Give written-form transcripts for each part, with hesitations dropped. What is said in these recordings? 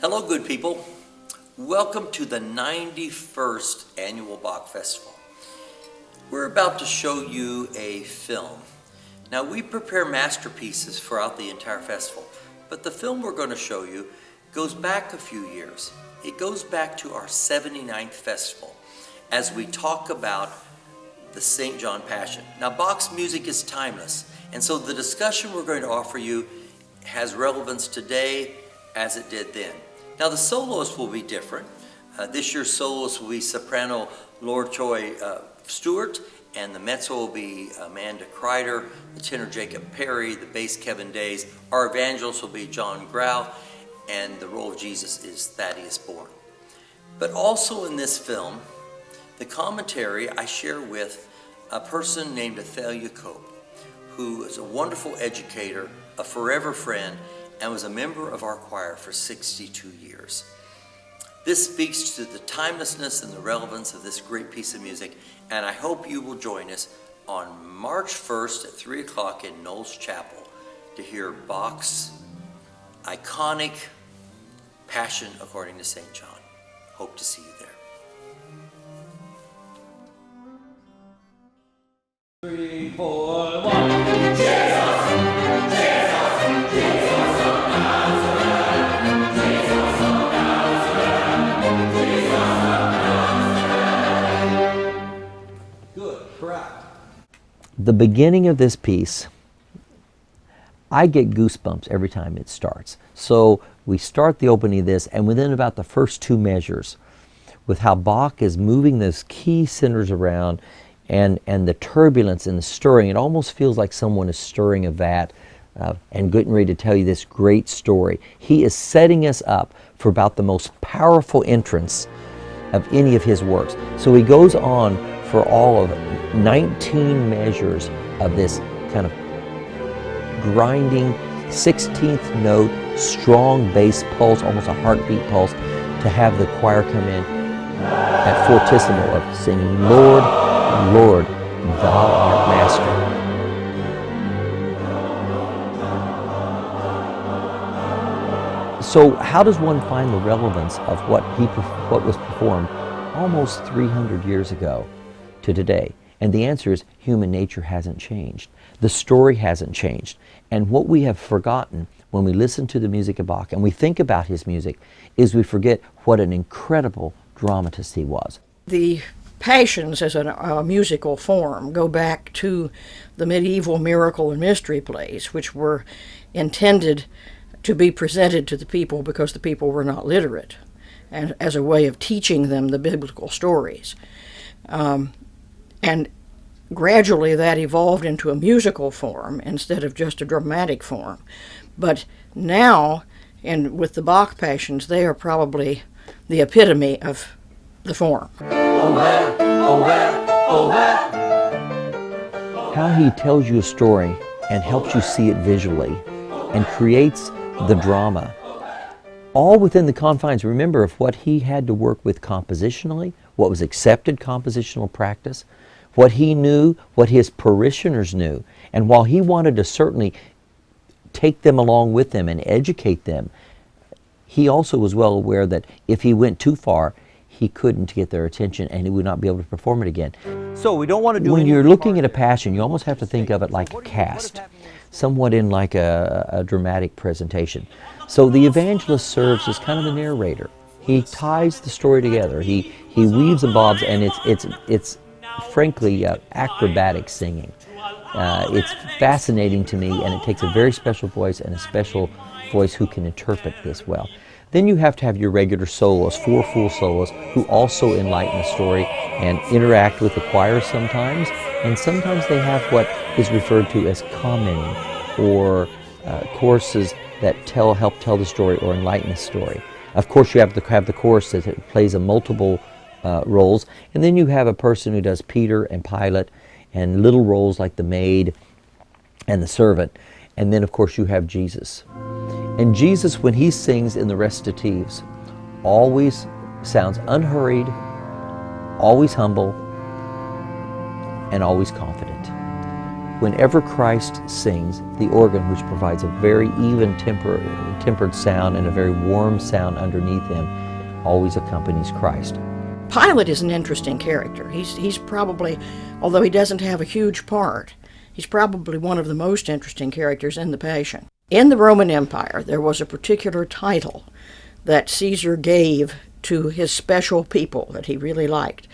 Hello, good people. Welcome to the 91st Annual Bach Festival. We're about to show you a film. Now, we prepare masterpieces throughout the entire festival, but the film we're going to show you goes back a few years. It goes back to our 79th festival as we talk about the St. John Passion. Now, Bach's music is timeless, and so the discussion we're going to offer you has relevance today as it did then. Now, the soloists will be different. This year's soloist will be soprano Lord Choi Stewart, and the mezzo will be Amanda Kreider, the tenor Jacob Perry, the bass Kevin Days. Our evangelist will be John Grau, and the role of Jesus is Thaddeus Bourne. But also in this film, the commentary I share with a person named Athalia Cope, who is a wonderful educator, a forever friend, and was a member of our choir for 62 years. This speaks to the timelessness and the relevance of this great piece of music, and I hope you will join us on March 1st at 3 o'clock in Knowles Chapel to hear Bach's iconic Passion according to St. John. Hope to see you there. 3, 4, 1. Jesus! The beginning of this piece, I get goosebumps every time it starts. So we start the opening of this, and within about the first two measures, with how Bach is moving those key centers around and the turbulence and the stirring, it almost feels like someone is stirring a vat and getting ready to tell you this great story. He is setting us up for about the most powerful entrance of any of his works. So he goes on for all of 19 measures of this kind of grinding 16th note, strong bass pulse, almost a heartbeat pulse, to have the choir come in at fortissimo of singing, Lord, Lord, Thou art Master. So how does one find the relevance of what was performed almost 300 years ago to today? And the answer is human nature hasn't changed. The story hasn't changed. And what we have forgotten when we listen to the music of Bach and we think about his music is we forget what an incredible dramatist he was. The Passions as a musical form go back to the medieval miracle and mystery plays, which were intended to be presented to the people because the people were not literate, and as a way of teaching them the biblical stories. And gradually that evolved into a musical form instead of just a dramatic form. But now, and with the Bach Passions, they are probably the epitome of the form. How he tells you a story and helps you see it visually and creates the drama, all within the confines, remember, of what he had to work with compositionally, what was accepted compositional practice, what he knew, what his parishioners knew. And while he wanted to certainly take them along with him and educate them, he also was well aware that if he went too far, he couldn't get their attention and he would not be able to perform it again. So we don't want to do When you're looking at a passion, you almost have to think of it like a cast, somewhat in like a dramatic presentation. So the evangelist serves as kind of the narrator. He ties the story together. He weaves and bobs, and it's frankly acrobatic singing. It's fascinating to me, and it takes a very special voice and a special voice who can interpret this well. Then you have to have your regular soloists, 4 full soloists, who also enlighten the story and interact with the choir sometimes, and sometimes they have what is referred to as commenting, or choruses that help tell the story or enlighten the story. Of course, you have to have the chorus that plays a multiple roles, and then you have a person who does Peter and Pilate and little roles like the maid and the servant, and then of course you have Jesus. And Jesus, when he sings in the recitatives, always sounds unhurried, always humble, and always confident. whenever Christ sings, the organ, which provides a very even tempered sound and a very warm sound underneath him, always accompanies Christ. Pilate is an interesting character. He's probably, although he doesn't have a huge part, he's probably one of the most interesting characters in the Passion. In the Roman Empire, there was a particular title that Caesar gave to his special people that he really liked,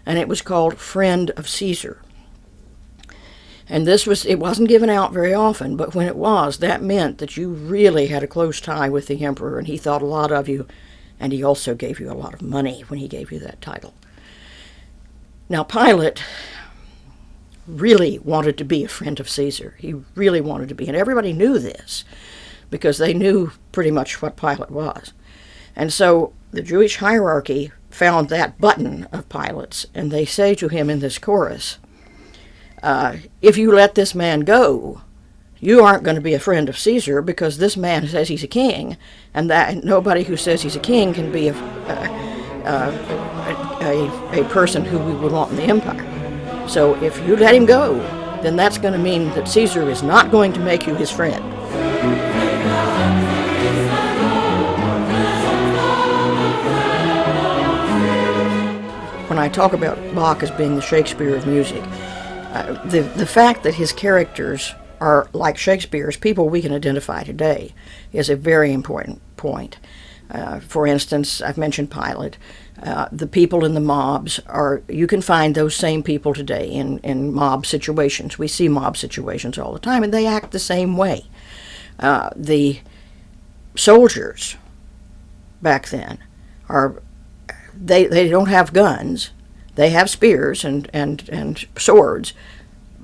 and it was called Friend of Caesar. And it wasn't given out very often, but when it was, that meant that you really had a close tie with the emperor, and he thought a lot of you, and he also gave you a lot of money when he gave you that title. Now, Pilate really wanted to be a friend of Caesar. He really wanted to be, and everybody knew this because they knew pretty much what Pilate was. And so the Jewish hierarchy found that button of Pilate's, and they say to him in this chorus, if you let this man go, you aren't going to be a friend of Caesar, because this man says he's a king, and that nobody who says he's a king can be a person who we would want in the empire. So if you let him go, then that's going to mean that Caesar is not going to make you his friend. When I talk about Bach as being the Shakespeare of music, the fact that his characters are like Shakespeare's, people we can identify today, is a very important point. For instance, I've mentioned Pilate. The people in the mobs you can find those same people today in mob situations. We see mob situations all the time, and they act the same way. The soldiers back then they don't have guns. They have spears and swords,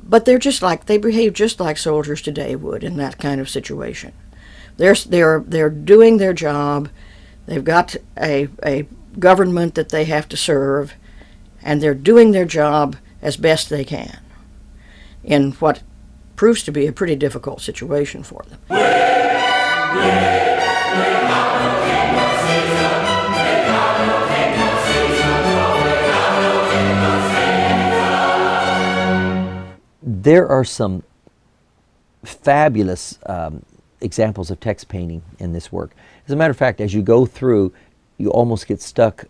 but they behave just like soldiers today would in that kind of situation. They're doing their job. They've got a government that they have to serve, and they're doing their job as best they can in what proves to be a pretty difficult situation for them. There are some fabulous examples of text painting in this work. As a matter of fact, as you go through, you almost get stuck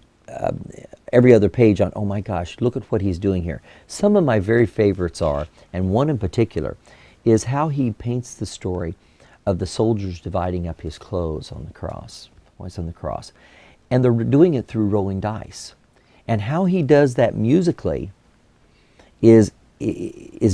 every other page on, oh my gosh, look at what he's doing here. Some of my very favorites are, and one in particular, is how he paints the story of the soldiers dividing up his clothes on the cross, when it's on the cross. And they're doing it through rolling dice. And how he does that musically is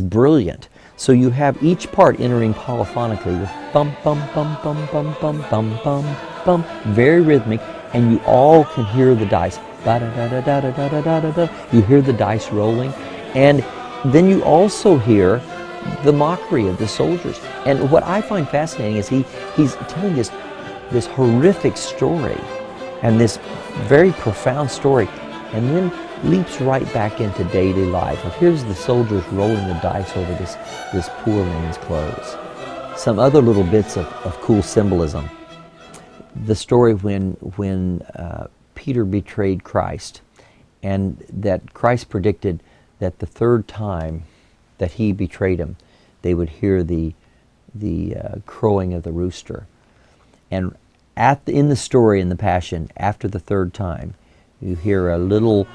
brilliant. So you have each part entering polyphonically with bum, bum, bum, bum, bum, bum, bum, bum, bum, very rhythmic, and you all can hear the dice. Ba-da-da-da-da-da-da-da-da-da. You hear the dice rolling, and then you also hear the mockery of the soldiers. And what I find fascinating is he's telling this horrific story and this very profound story, and then leaps right back into daily life. Here's the soldiers rolling the dice over this poor man's clothes. Some other little bits of cool symbolism. The story when Peter betrayed Christ, and that Christ predicted that the third time that he betrayed him, they would hear the crowing of the rooster. And in the story in the Passion, after the third time, you hear a little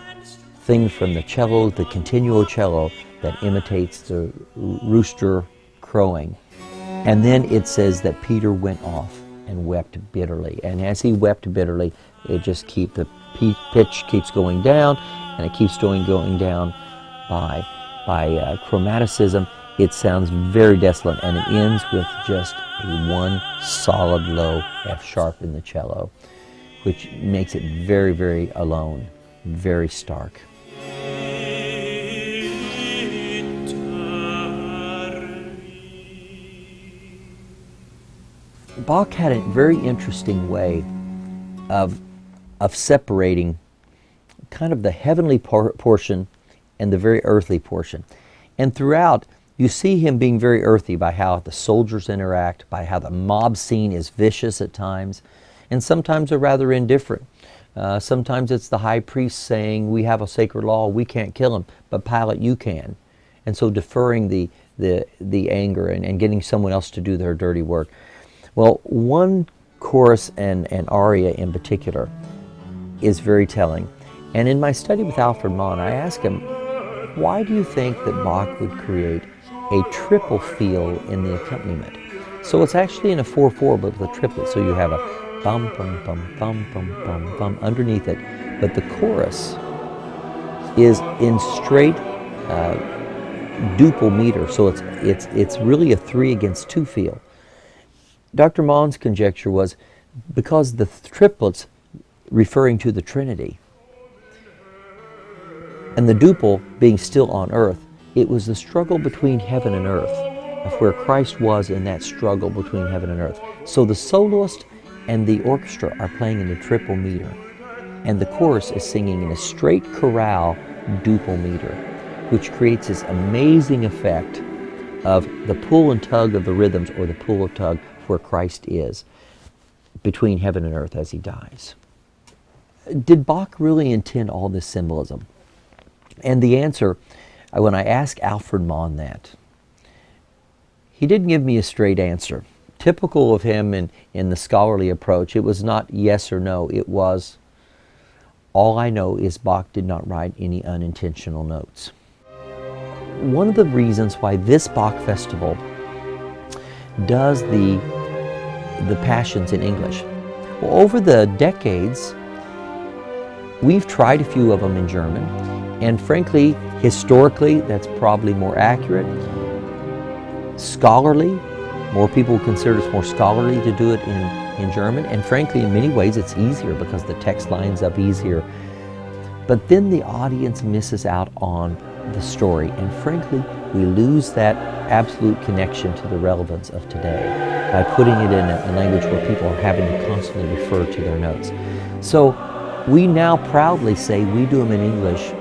thing from the cello, the continuo cello, that imitates the rooster crowing. And then it says that Peter went off and wept bitterly. And as he wept bitterly, the pitch keeps going down, and it keeps going down by chromaticism. It sounds very desolate, and it ends with just a one solid low F sharp in the cello, which makes it very, very alone, very stark. Bach had a very interesting way of separating kind of the heavenly portion and the very earthly portion. And throughout, you see him being very earthy by how the soldiers interact, by how the mob scene is vicious at times, and sometimes they're rather indifferent. Sometimes it's the high priest saying, we have a sacred law, we can't kill him, but Pilate, you can. And so deferring the the anger and getting someone else to do their dirty work. Well, one chorus and aria in particular is very telling. And in my study with Alfred Mann, I asked him, why do you think that Bach would create a triple feel in the accompaniment? So it's actually in a 4/4, but with a triplet. So you have a bum bum bum bum bum bum bum underneath it, but the chorus is in straight duple meter. So it's really a 3/2 feel. Dr. Mann's conjecture was because the triplets referring to the Trinity, and the duple being still on earth, it was the struggle between heaven and earth, of where Christ was in that struggle between heaven and earth. So the soloist and the orchestra are playing in a triple meter, and the chorus is singing in a straight chorale duple meter, which creates this amazing effect of the pull and tug of the rhythms, or the pull and tug where Christ is between heaven and earth as he dies. Did Bach really intend all this symbolism? And the answer, when I asked Alfred Mann that, he didn't give me a straight answer. Typical of him in the scholarly approach, it was not yes or no, it was, all I know is Bach did not write any unintentional notes. One of the reasons why this Bach festival does the Passions in English, well, over the decades, we've tried a few of them in German, and frankly, historically, that's probably more accurate. Scholarly, more people consider it's more scholarly to do it in German, and frankly, in many ways, it's easier because the text lines up easier. But then the audience misses out on the story, and frankly, we lose that absolute connection to the relevance of today by putting it in a language where people are having to constantly refer to their notes. So we now proudly say we do them in English,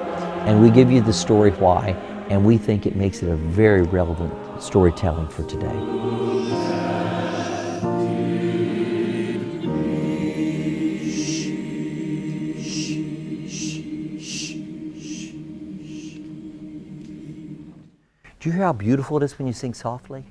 and we give you the story why, and we think it makes it a very relevant storytelling for today. Do you hear how beautiful it is when you sing softly?